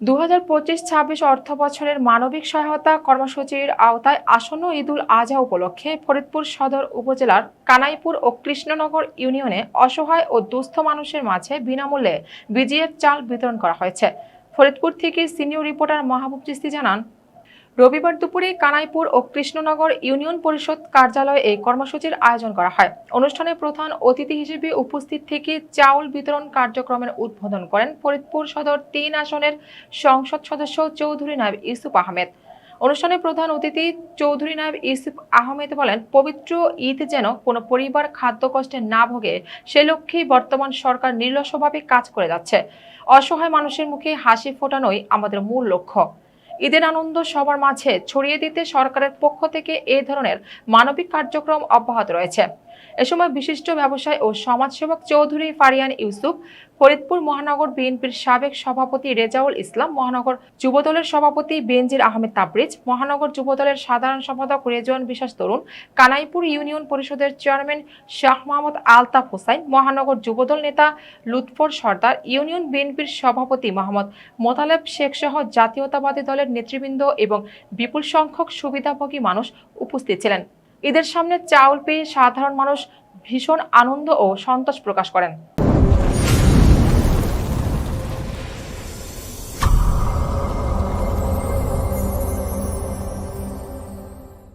2025-26 অর্থবছরের মানবিক সহায়তা কর্মসূচির আওতায় আসন্ন ঈদুল আজহা উপলক্ষে ফরিদপুর সদর উপজেলার কানাইপুর ও কৃষ্ণনগর ইউনিয়নে অসহায় ও দুস্থ মানুষের মাঝে বিনামূল্যে বিজিএফ চাল বিতরণ করা হয়েছে। ফরিদপুর থেকে সিনিয়র রিপোর্টার মাহবুব চিস্তি জানান, রবিবার দুপুরে কানাইপুর ও কৃষ্ণনগর ইউনিয়ন পরিষদ কার্যালয়ে এই কর্মসূচির আয়োজন করা হয়। অনুষ্ঠানে প্রধান অতিথি হিসেবে উপস্থিত থেকে চাউল বিতরণ কার্যক্রমের উদ্বোধন করেন ফরিদপুর সদর 3 আসনের সংসদ সদস্য চৌধুরী নায়েব ইউসুফ আহমেদ। অনুষ্ঠানে প্রধান অতিথি চৌধুরী নায়েব ইউসুফ আহমেদ বলেন, পবিত্র ঈদ যেন কোনো পরিবার খাদ্য কষ্টে না ভোগে সে লক্ষ্যেই বর্তমান সরকার নির্লসভাবে কাজ করে যাচ্ছে। অসহায় মানুষের মুখে হাসি ফোটানোই আমাদের মূল লক্ষ্য। ঈদের আনন্দ সবার মাঝে ছড়িয়ে দিতে সরকারের পক্ষ থেকে এই ধরনের মানবিক কার্যক্রম অব্যাহত রয়েছে। এ সময় বিশিষ্ট ব্যবসায়ী ও সমাজসেবক চৌধুরী ফারিয়ান ইউসুফ, ফরিদপুর মহানগর বিএনপির সাবেক সভাপতি রেজাউল ইসলাম, মহানগর যুবদলের সভাপতি বেনজির আহমেদ তাবরিজ, মহানগর যুবদলের সাধারণ সম্পাদক রেজওয়ান বিশ্বাস তরুণ, কানাইপুর ইউনিয়ন পরিষদের চেয়ারম্যান শাহ মোহাম্মদ আলতাফ হোসাইন, মহানগর যুবদল নেতা লুৎফর সর্দার, ইউনিয়ন বিএনপির সভাপতি মোহাম্মদ মোতালেব শেখ সহ জাতীয়তাবাদী দলের নেতৃবৃন্দ এবং বিপুল সংখ্যক সুবিধাভোগী মানুষ উপস্থিত ছিলেন। ঈদের সামনে চাউল পেয়ে সাধারণ মানুষ ভীষণ আনন্দ ও সন্তোষ প্রকাশ করেন।